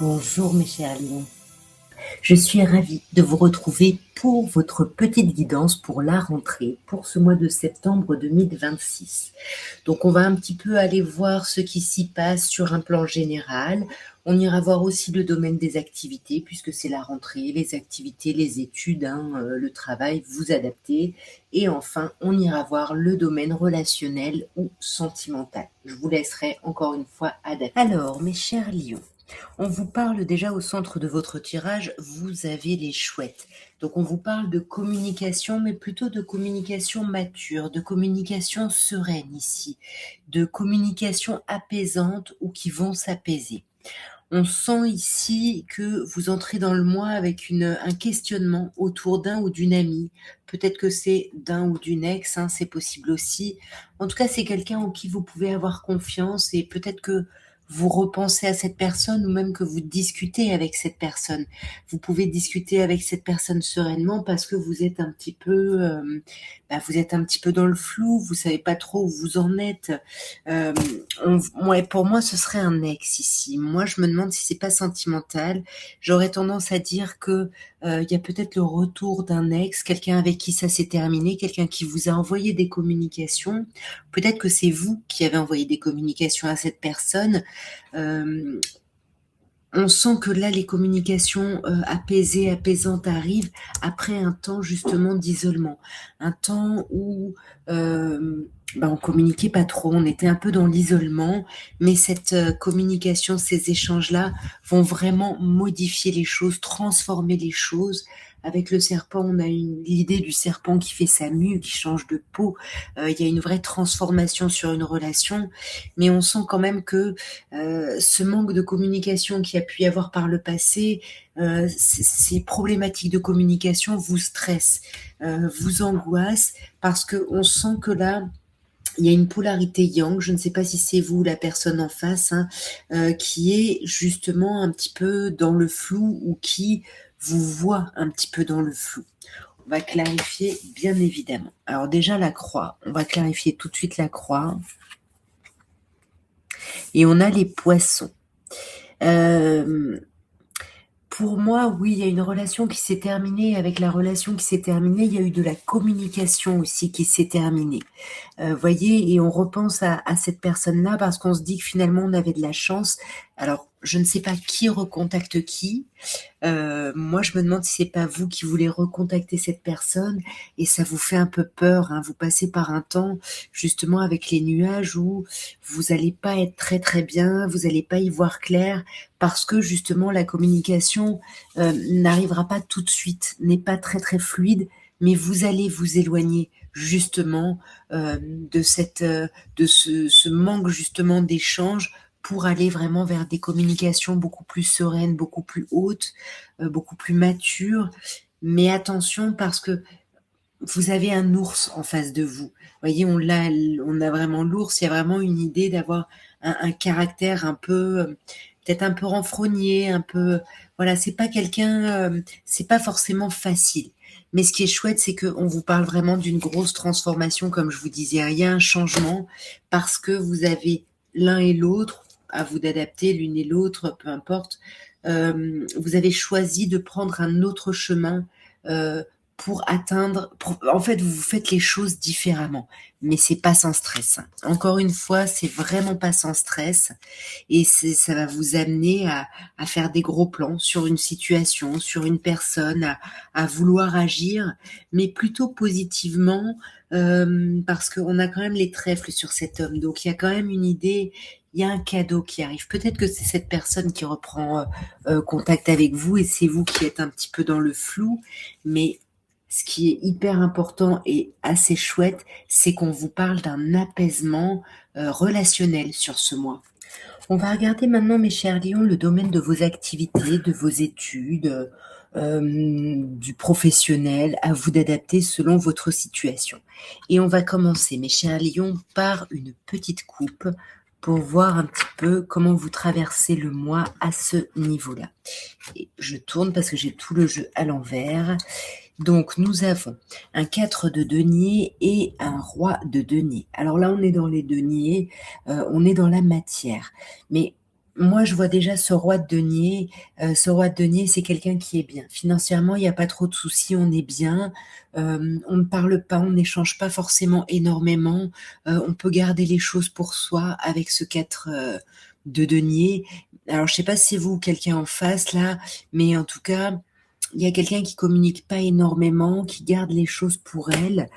Bonjour mes chers lions, je suis ravie de vous retrouver pour votre petite guidance pour la rentrée, pour ce mois de septembre 2026. Donc on va un petit peu aller voir ce qui s'y passe sur un plan général. On ira voir aussi le domaine des activités, puisque c'est la rentrée, les activités, les études, le travail, vous adapter. Et enfin, on ira voir le domaine relationnel ou sentimental. Je vous laisserai encore une fois adapter. Alors, mes chers lions, on vous parle déjà au centre de votre tirage, vous avez les chouettes. Donc on vous parle de communication, mais plutôt de communication mature, de communication sereine ici, de communication apaisante ou qui vont s'apaiser. On sent ici que vous entrez dans le mois avec un questionnement autour d'un ou d'une amie. Peut-être que c'est d'un ou d'une ex, c'est possible aussi. En tout cas, c'est quelqu'un en qui vous pouvez avoir confiance et peut-être que vous repensez à cette personne ou même que vous discutez avec cette personne. Vous pouvez discuter avec cette personne sereinement parce que vous êtes un petit peu, vous êtes un petit peu dans le flou, vous savez pas trop où vous en êtes. Euh, ouais, pour moi, ce serait un ex ici. Moi, je me demande si c'est pas sentimental. J'aurais tendance à dire que il y a peut-être le retour d'un ex, quelqu'un avec qui ça s'est terminé, quelqu'un qui vous a envoyé des communications. Peut-être que c'est vous qui avez envoyé des communications à cette personne. Euh, on sent que là, les communications apaisées, apaisantes arrivent après un temps justement d'isolement, un temps où on communiquait pas trop, on était un peu dans l'isolement, mais cette communication, ces échanges-là vont vraiment modifier les choses, transformer les choses. Avec le serpent, on a l'idée du serpent qui fait sa mue, qui change de peau. Il y a une vraie transformation sur une relation, mais on sent quand même que ce manque de communication qu'il y a pu y avoir par le passé, ces problématiques de communication vous stressent, vous angoissent, parce qu'on sent que là, il y a une polarité yang, je ne sais pas si c'est vous ou la personne en face, qui est justement un petit peu dans le flou ou qui vous voit un petit peu dans le flou. On va clarifier bien évidemment. Alors déjà la croix, on va clarifier tout de suite la croix. Et on a les poissons. Euh, Pour moi, oui, il y a une relation qui s'est terminée. Avec la relation qui s'est terminée, il y a eu de la communication aussi qui s'est terminée. Voyez, et on repense à cette personne-là parce qu'on se dit que finalement on avait de la chance. Alors, je ne sais pas qui recontacte qui. Moi, je me demande si c'est pas vous qui voulez recontacter cette personne et ça vous fait un peu peur. Vous passez par un temps justement avec les nuages où vous allez pas être très très bien, vous allez pas y voir clair parce que justement la communication n'arrivera pas tout de suite, n'est pas très très fluide, mais vous allez vous éloigner justement de ce manque justement d'échange pour aller vraiment vers des communications beaucoup plus sereines, beaucoup plus hautes, beaucoup plus matures. Mais attention parce que vous avez un ours en face de vous. Vous voyez, on a vraiment l'ours. Il y a vraiment une idée d'avoir un caractère un peu, peut-être un peu renfrogné, un peu, voilà, c'est pas quelqu'un, c'est pas forcément facile. Mais ce qui est chouette, c'est qu'on vous parle vraiment d'une grosse transformation, comme je vous disais. Il y a un changement parce que vous avez l'un et l'autre, à vous d'adapter l'une et l'autre, peu importe. Vous avez choisi de prendre un autre chemin euh, pour atteindre. En fait, vous faites les choses différemment, mais c'est pas sans stress. Encore une fois, c'est vraiment pas sans stress, et ça va vous amener à faire des gros plans sur une situation, sur une personne, à vouloir agir, mais plutôt positivement, parce qu'on a quand même les trèfles sur cet homme, donc il y a quand même une idée. Il y a un cadeau qui arrive. Peut-être que c'est cette personne qui reprend contact avec vous et c'est vous qui êtes un petit peu dans le flou, mais ce qui est hyper important et assez chouette, c'est qu'on vous parle d'un apaisement relationnel sur ce mois. On va regarder maintenant, mes chers lions, le domaine de vos activités, de vos études, du professionnel, à vous d'adapter selon votre situation. Et on va commencer, mes chers lions, par une petite coupe pour voir un petit peu comment vous traversez le mois à ce niveau-là. Et je tourne parce que j'ai tout le jeu à l'envers. Donc, nous avons un 4 de denier et un roi de denier. Alors là, on est dans les deniers, on est dans la matière. Mais moi, je vois déjà ce roi de denier. Ce roi de denier, c'est quelqu'un qui est bien. Financièrement, il y a pas trop de soucis, on est bien. On ne parle pas, on n'échange pas forcément énormément. On peut garder les choses pour soi avec ce 4 de denier. Alors, je sais pas si c'est vous ou quelqu'un en face là, mais en tout cas, il y a quelqu'un qui communique pas énormément, qui garde les choses pour elle,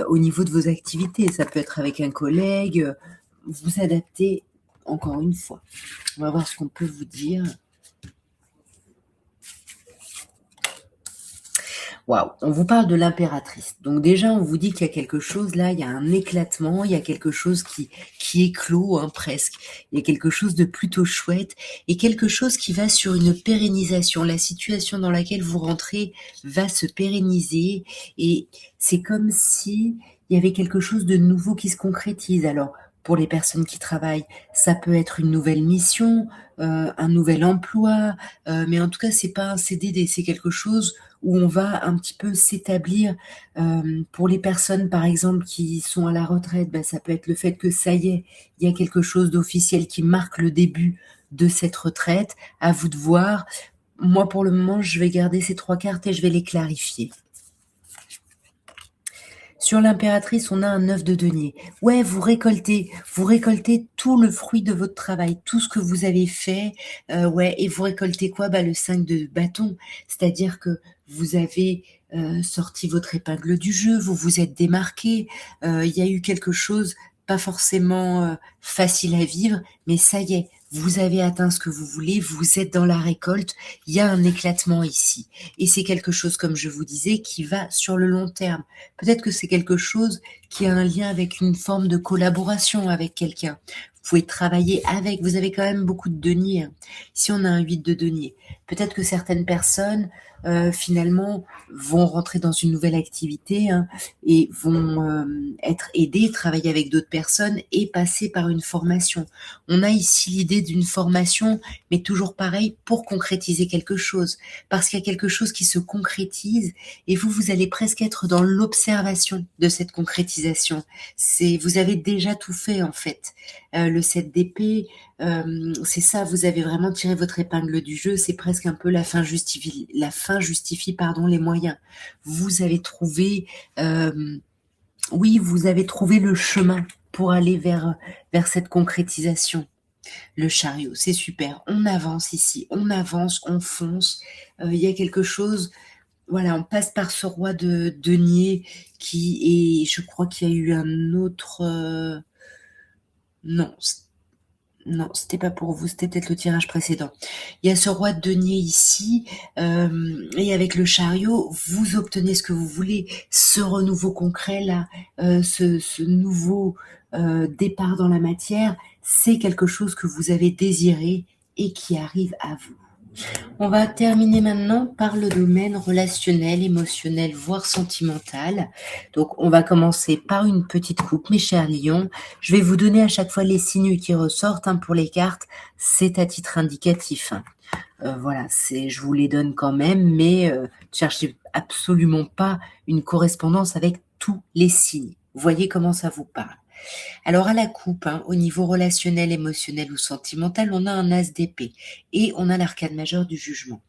au niveau de vos activités. Ça peut être avec un collègue, vous adaptez encore une fois. On va voir ce qu'on peut vous dire. Waouh, on vous parle de l'impératrice. Donc déjà, on vous dit qu'il y a quelque chose là, il y a un éclatement, il y a quelque chose qui éclot hein, presque. Il y a quelque chose de plutôt chouette et quelque chose qui va sur une pérennisation. La situation dans laquelle vous rentrez va se pérenniser et c'est comme si il y avait quelque chose de nouveau qui se concrétise. Alors, pour les personnes qui travaillent, ça peut être une nouvelle mission, un nouvel emploi, mais en tout cas, c'est pas un CDD, c'est quelque chose où on va un petit peu s'établir. Pour les personnes, par exemple, qui sont à la retraite, bah, ça peut être le fait que ça y est, il y a quelque chose d'officiel qui marque le début de cette retraite. À vous de voir. Moi, pour le moment, je vais garder ces 3 cartes et je vais les clarifier. Sur l'impératrice, on a un 9 de denier. Ouais, vous récoltez tout le fruit de votre travail, tout ce que vous avez fait. Ouais, et vous récoltez quoi? Bah, le 5 de bâton. C'est-à-dire que vous avez sorti votre épingle du jeu, vous vous êtes démarqué. Il y a eu quelque chose, pas forcément facile à vivre, mais ça y est, vous avez atteint ce que vous voulez, vous êtes dans la récolte. Il y a un éclatement ici. Et c'est quelque chose, comme je vous disais, qui va sur le long terme. Peut-être que c'est quelque chose qui a un lien avec une forme de collaboration avec quelqu'un. Vous pouvez travailler avec, vous avez quand même beaucoup de deniers. Hein. Si on a un 8 de denier, peut-être que certaines personnes, finalement, vont rentrer dans une nouvelle activité hein, et vont être aidées, travailler avec d'autres personnes et passer par une formation. On a ici l'idée d'une formation, mais toujours pareil, pour concrétiser quelque chose. Parce qu'il y a quelque chose qui se concrétise et vous allez presque être dans l'observation de cette concrétisation. Vous avez déjà tout fait en fait. Le 7 d'épée, c'est ça, vous avez vraiment tiré votre épingle du jeu, c'est presque un peu la fin justifie pardon, les moyens. Vous avez trouvé, oui, vous avez trouvé le chemin pour aller vers cette concrétisation. Le chariot, c'est super. On avance ici, on avance, on fonce. Il y a quelque chose voilà, on passe par ce roi de denier qui est, je crois qu'il y a eu un autre. Non, non, c'était pas pour vous, c'était peut-être le tirage précédent. Il y a ce roi de denier ici, et avec le chariot, vous obtenez ce que vous voulez, ce renouveau concret là, ce nouveau départ dans la matière, c'est quelque chose que vous avez désiré et qui arrive à vous. On va terminer maintenant par le domaine relationnel, émotionnel, voire sentimental. Donc, on va commencer par une petite coupe, mes chers lions. Je vais vous donner à chaque fois les signes qui ressortent hein, pour les cartes. C'est à titre indicatif. Hein. Voilà, je vous les donne quand même, mais ne cherchez absolument pas une correspondance avec tous les signes. Voyez comment ça vous parle. Alors à la coupe, hein, au niveau relationnel, émotionnel ou sentimental, on a un as d'épée et on a l'arcane majeur du jugement.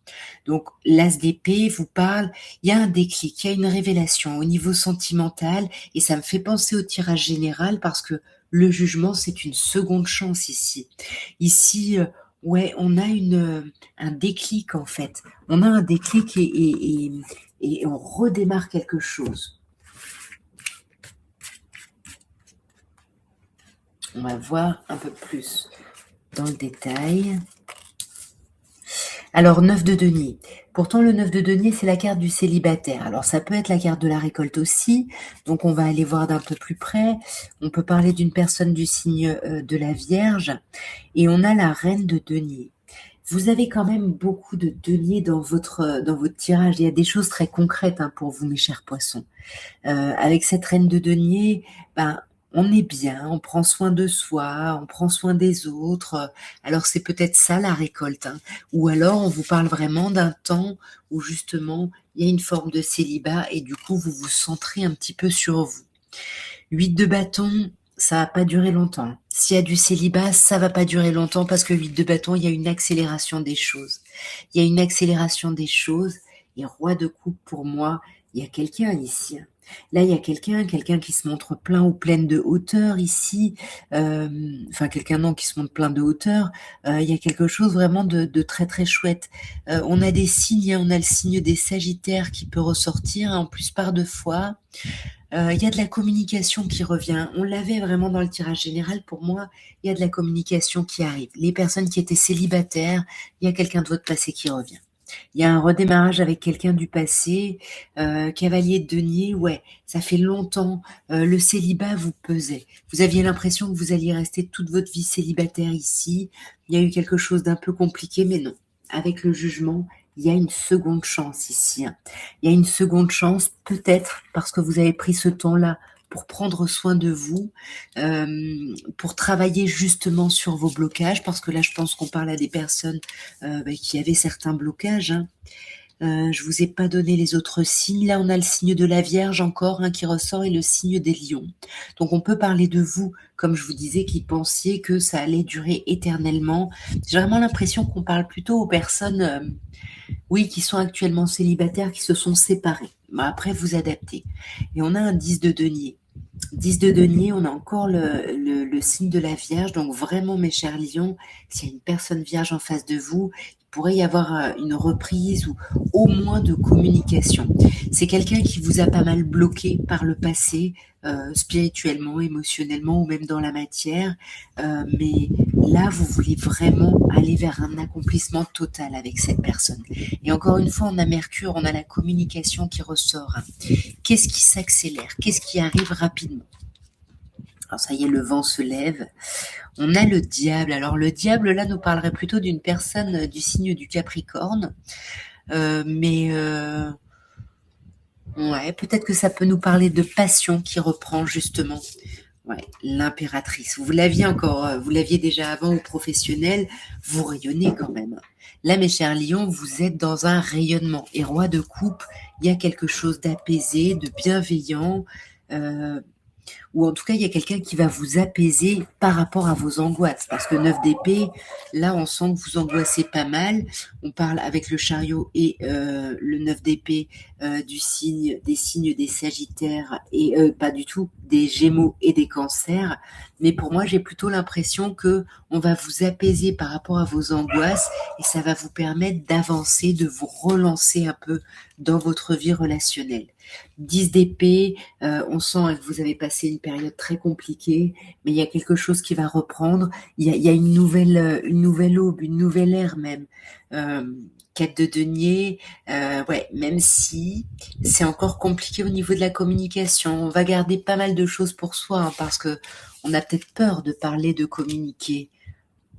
Donc l'as d'épée vous parle, il y a un déclic, il y a une révélation au niveau sentimental et ça me fait penser au tirage général parce que le jugement c'est une seconde chance ici. Ici, ouais, on a un déclic en fait. On a un déclic et on redémarre quelque chose. On va voir un peu plus dans le détail. Alors, 9 de denier. Pourtant, le 9 de denier, c'est la carte du célibataire. Alors, ça peut être la carte de la récolte aussi. Donc, on va aller voir d'un peu plus près. On peut parler d'une personne du signe de la Vierge. Et on a la reine de denier. Vous avez quand même beaucoup de deniers dans votre tirage. Il y a des choses très concrètes hein, pour vous, mes chers poissons. Avec cette reine de denier, ben, on est bien, on prend soin de soi, on prend soin des autres. Alors c'est peut-être ça la récolte. Hein. Ou alors on vous parle vraiment d'un temps où justement il y a une forme de célibat et du coup vous vous centrez un petit peu sur vous. 8 de bâton, ça va pas durer longtemps. S'il y a du célibat, ça va pas durer longtemps parce que 8 de bâton, il y a une accélération des choses. Il y a une accélération des choses et roi de coupe pour moi, il y a quelqu'un ici. Là, il y a quelqu'un qui se montre plein ou pleine de hauteur ici. Enfin, quelqu'un non qui se montre plein de hauteur. Il y a quelque chose vraiment de très très chouette. On a des signes, hein, on a le signe des Sagittaires qui peut ressortir, en plus par deux fois. Il y a de la communication qui revient. On l'avait vraiment dans le tirage général. Pour moi, il y a de la communication qui arrive. Les personnes qui étaient célibataires, il y a quelqu'un de votre passé qui revient. Il y a un redémarrage avec quelqu'un du passé. Cavalier de denier, ouais, ça fait longtemps. Le célibat vous pesait. Vous aviez l'impression que vous alliez rester toute votre vie célibataire ici. Il y a eu quelque chose d'un peu compliqué, mais non. Avec le jugement, il y a une seconde chance ici, hein. Il y a une seconde chance, peut-être parce que vous avez pris ce temps-là pour prendre soin de vous, pour travailler justement sur vos blocages, parce que là, je pense qu'on parle à des personnes qui avaient certains blocages, hein. Je vous ai pas donné les autres signes. Là, on a le signe de la Vierge encore, hein, qui ressort et le signe des lions. Donc, on peut parler de vous, comme je vous disais, qui pensiez que ça allait durer éternellement. J'ai vraiment l'impression qu'on parle plutôt aux personnes, oui, qui sont actuellement célibataires, qui se sont séparés. Bah, après, vous adaptez. Et on a un 10 de denier. 10 de denier, on a encore le signe de la Vierge. Donc vraiment, mes chers lions, s'il y a une personne vierge en face de vous, il pourrait y avoir une reprise ou au moins de communication. C'est quelqu'un qui vous a pas mal bloqué par le passé, spirituellement, émotionnellement ou même dans la matière. Mais là, vous voulez vraiment aller vers un accomplissement total avec cette personne. Et encore une fois, on a Mercure, on a la communication qui ressort. Qu'est-ce qui s'accélère? Qu'est-ce qui arrive rapidement? Alors ça y est, le vent se lève. On a le diable. Alors le diable, là, nous parlerait plutôt d'une personne du signe du Capricorne. Ouais, peut-être que ça peut nous parler de passion qui reprend justement. Ouais, l'impératrice. Vous l'aviez encore, vous l'aviez déjà avant au professionnel, vous rayonnez quand même. Là, mes chers lions, vous êtes dans un rayonnement. Et roi de coupe, il y a quelque chose d'apaisé, de bienveillant, euh, ou en tout cas, il y a quelqu'un qui va vous apaiser par rapport à vos angoisses. Parce que 9 d'épée, là, on sent que vous angoissez pas mal. On parle avec le chariot et le 9 d'épée des signes des Sagittaires et pas du tout des Gémeaux et des Cancers. Mais pour moi, j'ai plutôt l'impression que on va vous apaiser par rapport à vos angoisses et ça va vous permettre d'avancer, de vous relancer un peu dans votre vie relationnelle. 10 d'épée, on sent que vous avez passé une période très compliquée, mais il y a quelque chose qui va reprendre. Il y a une nouvelle aube, une nouvelle ère même. 4 de denier, ouais, même si c'est encore compliqué au niveau de la communication. On va garder pas mal de choses pour soi, hein, parce que on a peut-être peur de parler, de communiquer.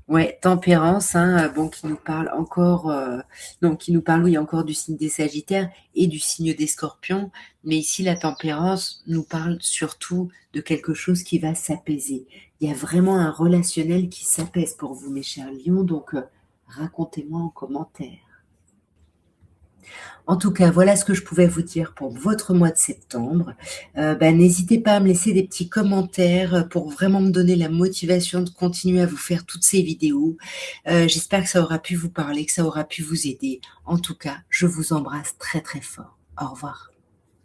Ouais, tempérance, hein, bon, qui nous parle encore, non, qui nous parle, oui, encore du signe des Sagittaires et du signe des Scorpions. Mais ici, la tempérance nous parle surtout de quelque chose qui va s'apaiser. Il y a vraiment un relationnel qui s'apaise pour vous, mes chers lions. Donc, racontez-moi en commentaire. En tout cas, voilà ce que je pouvais vous dire pour votre mois de septembre. N'hésitez pas à me laisser des petits commentaires pour vraiment me donner la motivation de continuer à vous faire toutes ces vidéos. J'espère que ça aura pu vous parler, que ça aura pu vous aider. En tout cas, je vous embrasse très très fort. Au revoir.